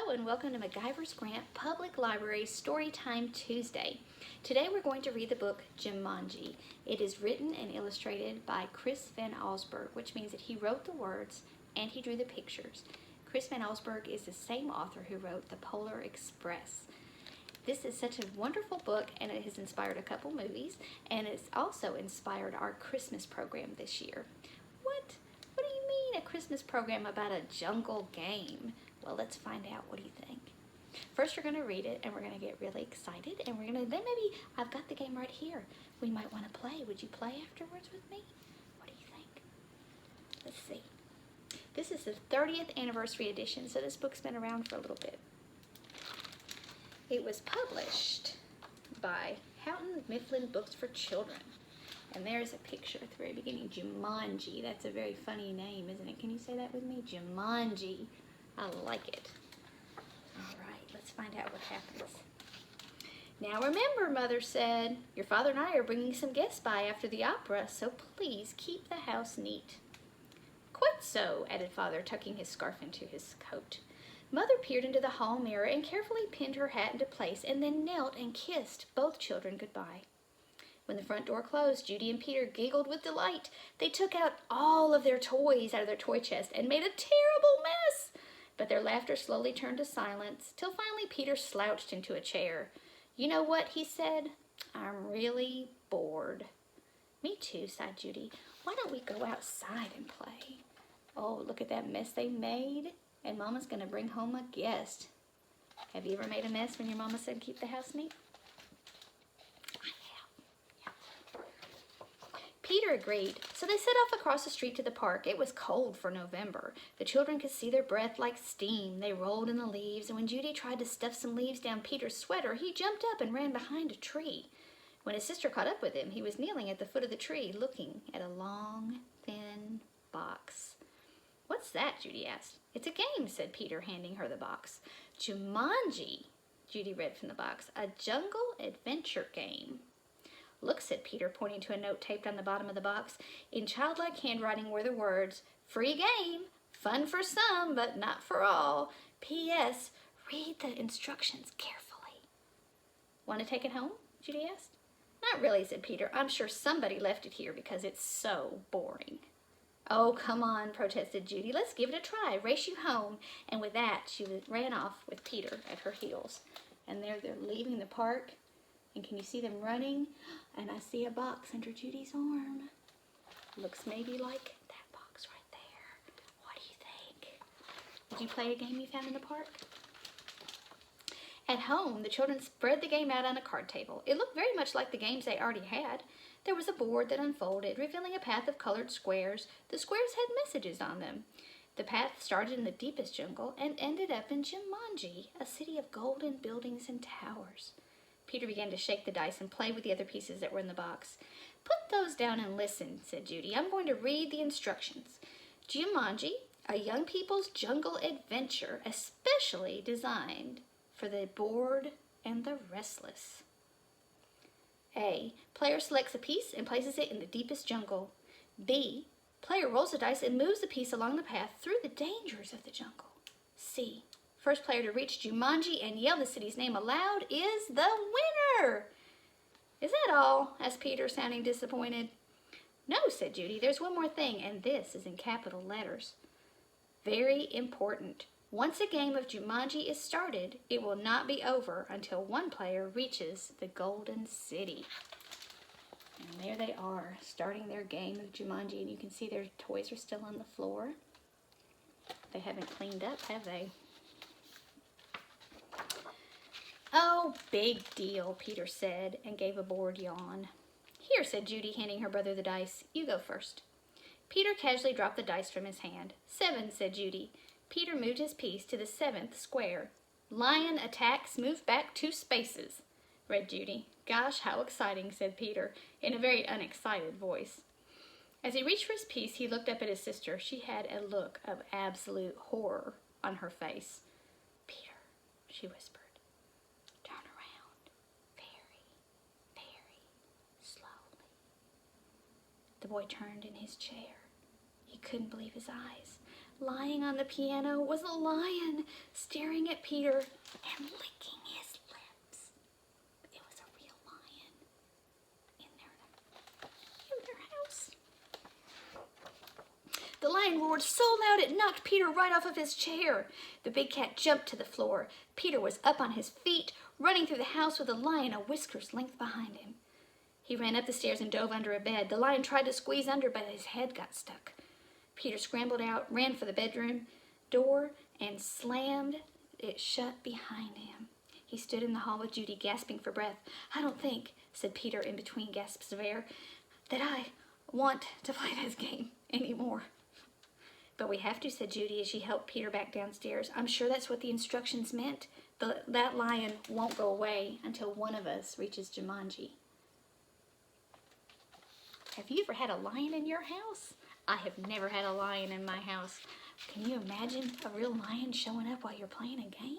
Hello and welcome to MacGyver's Grant Public Library Storytime Tuesday. Today we're going to read the book Jumanji. It is written and illustrated by Chris Van Allsburg, which means that he wrote the words and he drew the pictures. Chris Van Allsburg is the same author who wrote The Polar Express. This is such a wonderful book, and it has inspired a couple movies, and it's also inspired our Christmas program this year. What do you mean, a Christmas program about a jungle game? Well, let's find out. What do you think? First, we're going to read it, and we're going to get really excited, and then maybe, I've got the game right here. We might want to play. Would you play afterwards with me? What do you think? Let's see. This is the 30th anniversary edition, so this book's been around for a little bit. It was published by Houghton Mifflin Books for Children. And there's a picture at the very beginning, Jumanji. That's a very funny name, isn't it? Can you say that with me? Jumanji. I like it. All right, let's find out what happens. Now remember, Mother said, your father and I are bringing some guests by after the opera, so please keep the house neat. Quite so, added Father, tucking his scarf into his coat. Mother peered into the hall mirror and carefully pinned her hat into place and then knelt and kissed both children goodbye. When the front door closed, Judy and Peter giggled with delight. They took out all of their toys out of their toy chest and made a terrible mess. But their laughter slowly turned to silence, till finally Peter slouched into a chair. You know what, he said? I'm really bored. Me too, sighed Judy. Why don't we go outside and play? Oh, look at that mess they made. And Mama's going to bring home a guest. Have you ever made a mess when your mama said keep the house neat? I have. Yeah. Peter agreed, so they set off across the street to the park. It was cold for November. The children could see their breath like steam. They rolled in the leaves, and when Judy tried to stuff some leaves down Peter's sweater, he jumped up and ran behind a tree. When his sister caught up with him, he was kneeling at the foot of the tree, looking at a long, thin box. What's that? Judy asked. It's a game, said Peter, handing her the box. Jumanji, Judy read from the box, a jungle adventure game. Look, said Peter, pointing to a note taped on the bottom of the box. In childlike handwriting were the words, free game, fun for some, but not for all. P.S. Read the instructions carefully. Want to take it home? Judy asked. Not really, said Peter. I'm sure somebody left it here because it's so boring. Oh, come on, protested Judy. Let's give it a try. Race you home. And with that, she ran off with Peter at her heels. And they're leaving the park. And can you see them running? And I see a box under Judy's arm. Looks maybe like that box right there. What do you think? Did you play a game you found in the park? At home, the children spread the game out on a card table. It looked very much like the games they already had. There was a board that unfolded, revealing a path of colored squares. The squares had messages on them. The path started in the deepest jungle and ended up in Jumanji, a city of golden buildings and towers. Peter began to shake the dice and play with the other pieces that were in the box. Put those down and listen, said Judy. I'm going to read the instructions. Jumanji, a young people's jungle adventure, especially designed for the bored and the restless. A. Player selects a piece and places it in the deepest jungle. B. Player rolls the dice and moves the piece along the path through the dangers of the jungle. C. First player to reach Jumanji and yell the city's name aloud is the winner. Is that all? Asked Peter, sounding disappointed. No, said Judy. There's one more thing, and this is in capital letters. Very important. Once a game of Jumanji is started, it will not be over until one player reaches the Golden City. And there they are, starting their game of Jumanji, and you can see their toys are still on the floor. They haven't cleaned up, have they? Oh, big deal, Peter said, and gave a bored yawn. Here, said Judy, handing her brother the dice. You go first. Peter casually dropped the dice from his hand. 7, said Judy. Peter moved his piece to the 7th square. Lion attacks, move back 2 spaces, read Judy. Gosh, how exciting, said Peter, in a very unexcited voice. As he reached for his piece, he looked up at his sister. She had a look of absolute horror on her face. Peter, she whispered, turn around very, very slowly. The boy turned in his chair. He couldn't believe his eyes. Lying on the piano was a lion, staring at Peter and licking his lips. It was a real lion in their house. The lion roared so loud it knocked Peter right off of his chair. The big cat jumped to the floor. Peter was up on his feet, running through the house with the lion a whisker's length behind him. He ran up the stairs and dove under a bed. The lion tried to squeeze under, but his head got stuck. Peter scrambled out, ran for the bedroom door, and slammed it shut behind him. He stood in the hall with Judy, gasping for breath. "I don't think," said Peter in between gasps of air, "that I want to play this game anymore." "But we have to," said Judy as she helped Peter back downstairs. "I'm sure that's what the instructions meant. That lion won't go away until one of us reaches Jumanji." Have you ever had a lion in your house? I have never had a lion in my house. Can you imagine a real lion showing up while you're playing a game?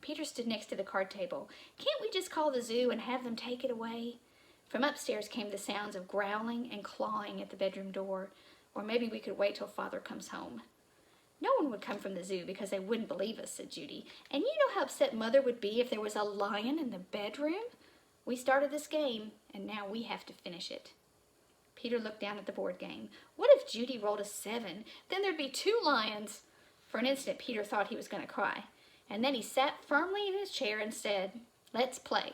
Peter stood next to the card table. "Can't we just call the zoo and have them take it away?" From upstairs came the sounds of growling and clawing at the bedroom door. "Or maybe we could wait till Father comes home." "No one would come from the zoo because they wouldn't believe us," said Judy. "And you know how upset Mother would be if there was a lion in the bedroom? We started this game, and now we have to finish it." Peter looked down at the board game. What if Judy rolled a 7? Then there'd be 2 lions. For an instant, Peter thought he was going to cry. And then he sat firmly in his chair and said, "Let's play."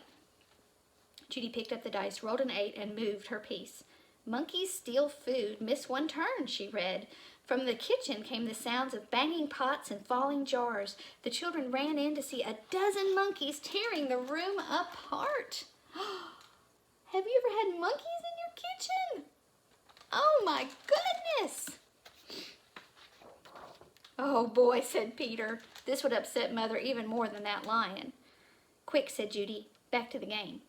Judy picked up the dice, rolled an 8, and moved her piece. "Monkeys steal food, miss 1 turn," she read. From the kitchen came the sounds of banging pots and falling jars. The children ran in to see a dozen monkeys tearing the room apart. Have you ever had monkeys in your kitchen? Oh my goodness! "Oh boy," said Peter. "This would upset Mother even more than that lion." "Quick," said Judy. "Back to the game."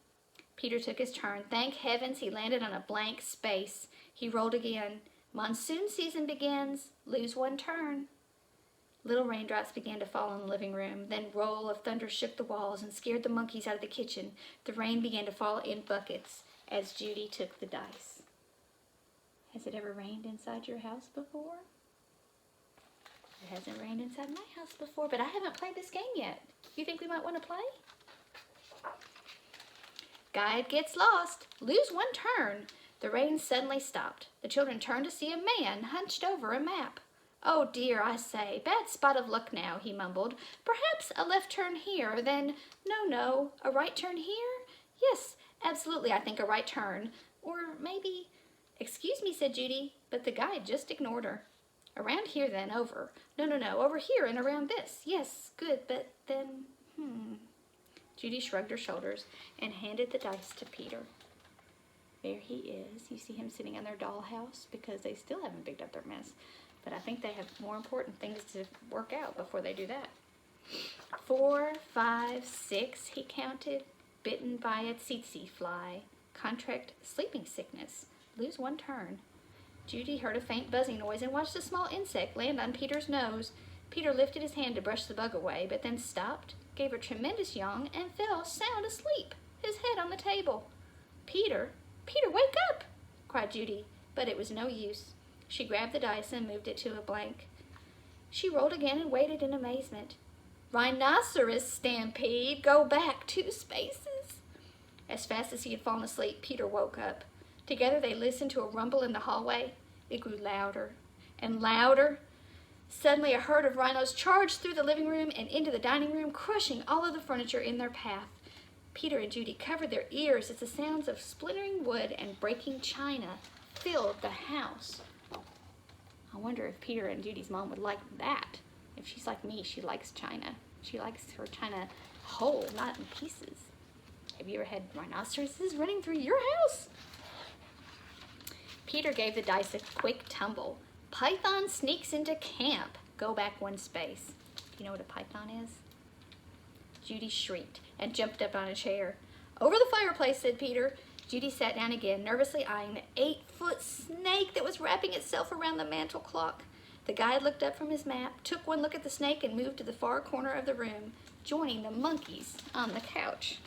Peter took his turn. Thank heavens he landed on a blank space. He rolled again. "Monsoon season begins. Lose 1 turn." Little raindrops began to fall in the living room. Then roll of thunder shook the walls and scared the monkeys out of the kitchen. The rain began to fall in buckets as Judy took the dice. Has it ever rained inside your house before? It hasn't rained inside my house before, but I haven't played this game yet. You think we might want to play? Guide gets lost. Lose 1 turn. The rain suddenly stopped. The children turned to see a man hunched over a map. "Oh dear, I say, bad spot of luck now," he mumbled. "Perhaps a left turn here, then no, a right turn here? Yes, absolutely, I think a right turn. Or maybe..." "Excuse me," said Judy, but the guide just ignored her. "Around here then, over. No, over here and around this. Yes, good, but then, Judy shrugged her shoulders and handed the dice to Peter. There he is. You see him sitting in their dollhouse because they still haven't picked up their mess. But I think they have more important things to work out before they do that. 4, 5, 6, he counted. Bitten by a tsetse fly. Contract sleeping sickness. Lose 1 turn. Judy heard a faint buzzing noise and watched a small insect land on Peter's nose. Peter lifted his hand to brush the bug away, but then stopped, gave a tremendous yawn, and fell sound asleep, his head on the table. Peter, wake up!" cried Judy, but it was no use. She grabbed the dice and moved it to a blank. She rolled again and waited in amazement. "Rhinoceros stampede, go back 2 spaces." As fast as he had fallen asleep, Peter woke up. Together they listened to a rumble in the hallway. It grew louder and louder. Suddenly a herd of rhinos charged through the living room and into the dining room, crushing all of the furniture in their path. Peter and Judy covered their ears as the sounds of splintering wood and breaking china filled the house. I wonder if Peter and Judy's mom would like that. If she's like me, she likes china. She likes her china whole, not in pieces. Have you ever had rhinoceroses running through your house? Peter gave the dice a quick tumble. Python sneaks into camp. Go back 1 space. Do you know what a python is? Judy shrieked and jumped up on a chair. "Over the fireplace," said Peter. Judy sat down again, nervously eyeing the 8-foot snake that was wrapping itself around the mantel clock. The guide looked up from his map, took 1 look at the snake, and moved to the far corner of the room, joining the monkeys on the couch.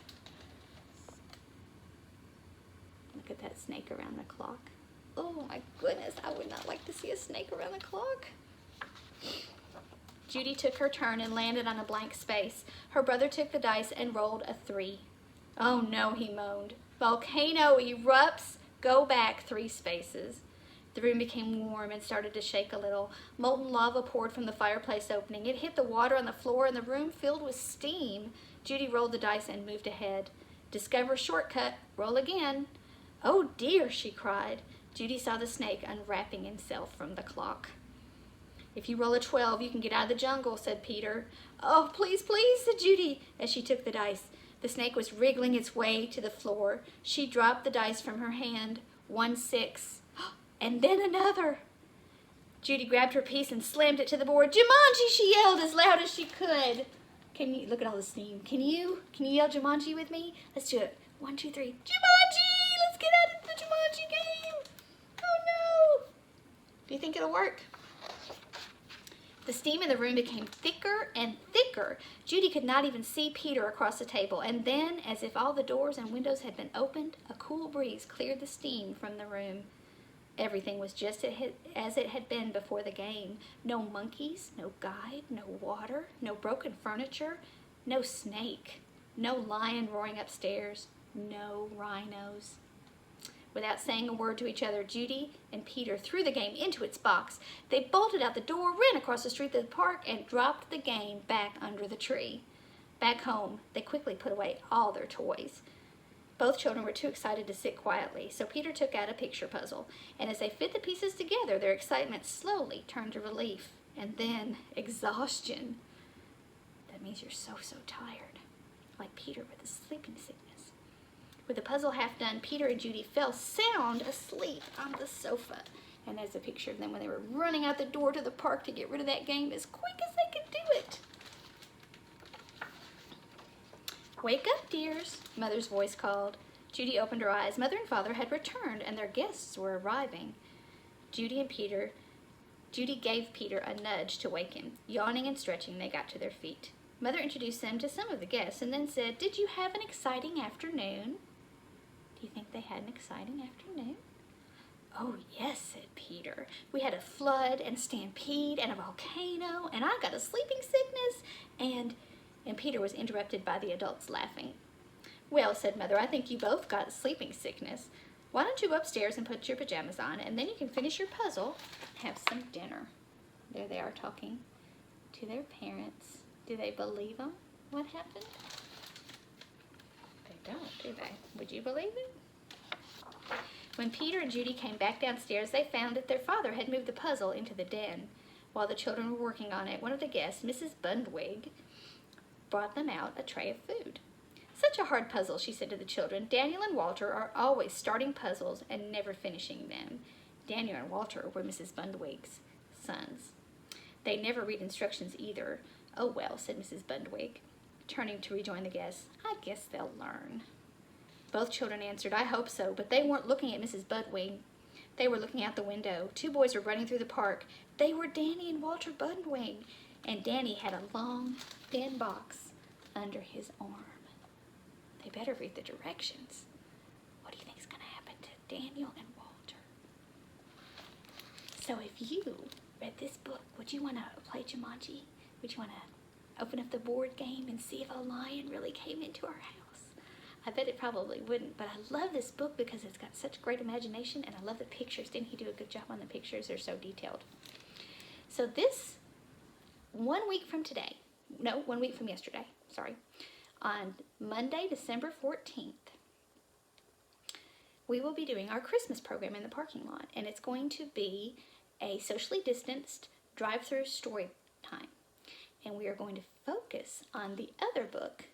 Look at that snake around the clock. Oh my goodness, I would not like to see a snake around the clock. Judy took her turn and landed on a blank space. Her brother took the dice and rolled a 3. "Oh no," he moaned. "Volcano erupts. Go back 3 spaces." The room became warm and started to shake a little. Molten lava poured from the fireplace opening. It hit the water on the floor and the room filled with steam. Judy rolled the dice and moved ahead. "Discover shortcut. Roll again." "Oh dear," she cried. Judy saw the snake unwrapping himself from the clock. "If you roll a 12, you can get out of the jungle," said Peter. "Oh, please, please," said Judy as she took the dice. The snake was wriggling its way to the floor. She dropped the dice from her hand. 1 6. And then another. Judy grabbed her piece and slammed it to the board. "Jumanji!" she yelled as loud as she could. Can you look at all the steam? Can you yell Jumanji with me? Let's do it. 1 2 3. Jumanji! Let's get out of the Jumanji game. Oh no! Do you think it'll work? The steam in the room became thicker and thicker. Judy could not even see Peter across the table. And then, as if all the doors and windows had been opened, a cool breeze cleared the steam from the room. Everything was just as it had been before the game. No monkeys, no guide, no water, no broken furniture, no snake, no lion roaring upstairs, no rhinos. Without saying a word to each other, Judy and Peter threw the game into its box. They bolted out the door, ran across the street to the park, and dropped the game back under the tree. Back home, they quickly put away all their toys. Both children were too excited to sit quietly, so Peter took out a picture puzzle, and as they fit the pieces together, their excitement slowly turned to relief, and then exhaustion. That means you're so tired, like Peter with a sleeping sickness. With the puzzle half done, Peter and Judy fell sound asleep on the sofa, and there's a picture of them when they were running out the door to the park to get rid of that game as quick as they could do it. "Wake up, dears," Mother's voice called. Judy opened her eyes. Mother and Father had returned, and their guests were arriving. Judy gave Peter a nudge to wake him. Yawning and stretching, they got to their feet. Mother introduced them to some of the guests and then said, "Did you have an exciting afternoon?" Do you think they had an exciting afternoon? "Oh, yes," said Peter. "We had a flood and a stampede and a volcano, and I got a sleeping sickness, and Peter was interrupted by the adults laughing. "Well," said Mother, "I think you both got sleeping sickness. Why don't you go upstairs and put your pajamas on, and then you can finish your puzzle and have some dinner." There they are talking to their parents. Do they believe them? What happened? They don't, do they? Would you believe it? When Peter and Judy came back downstairs, they found that their father had moved the puzzle into the den. While the children were working on it, one of the guests, Mrs. Bundwig, brought them out a tray of food. "Such a hard puzzle," she said to the children. "Daniel and Walter are always starting puzzles and never finishing them." Daniel and Walter were Mrs. Bundwig's sons. "They never read instructions either." "Oh well," said Mrs. Bundwig, turning to rejoin the guests. "I guess they'll learn." Both children answered, "I hope so," but they weren't looking at Mrs. Bundwig. They were looking out the window. 2 boys were running through the park. They were Danny and Walter Bundwig, and Danny had a long, thin box under his arm. They better read the directions. What do you think is going to happen to Daniel and Walter? So if you read this book, would you want to play Jumanji? Would you want to open up the board game and see if a lion really came into our house? I bet it probably wouldn't, but I love this book because it's got such great imagination, and I love the pictures. Didn't he do a good job on the pictures? They're so detailed. So this 1 week from today, no, 1 week from yesterday, sorry, on Monday, December 14th, we will be doing our Christmas program in the parking lot, and it's going to be a socially distanced drive-through story time, and we are going to focus on the other book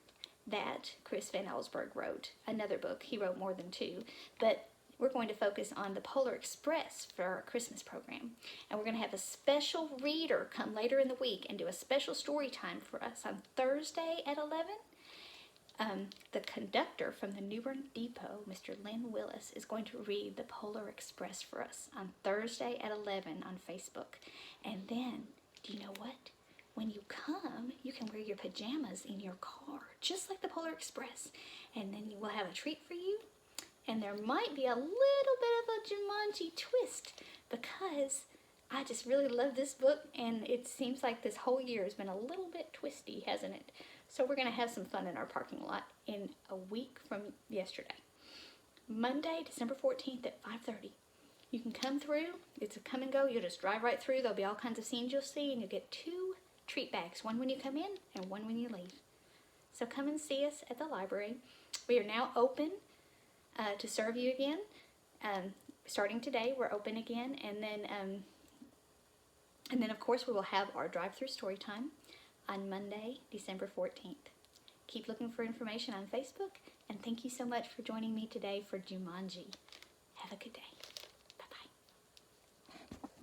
that Chris Van Allsburg wrote, another book. He wrote more than 2, but we're going to focus on the Polar Express for our Christmas program. And we're going to have a special reader come later in the week and do a special story time for us on Thursday at 11. The conductor from the Newbern Depot, Mr. Lynn Willis, is going to read the Polar Express for us on Thursday at 11 on Facebook. And then, do you know what? When you come, you can wear your pajamas in your car, just like the Polar Express. And then we'll have a treat for you. And there might be a little bit of a Jumanji twist because I just really love this book, and it seems like this whole year has been a little bit twisty, hasn't it? So we're going to have some fun in our parking lot in a week from yesterday. Monday, December 14th at 5:30. You can come through. It's a come and go. You'll just drive right through. There'll be all kinds of scenes you'll see, and you'll get 2 treat bags, one when you come in and one when you leave. So come and see us at the library. We are now open to serve you again. Starting today, we're open again, and then of course we will have our drive-through story time on Monday, December 14th. Keep looking for information on Facebook, and thank you so much for joining me today for Jumanji. Have a good day.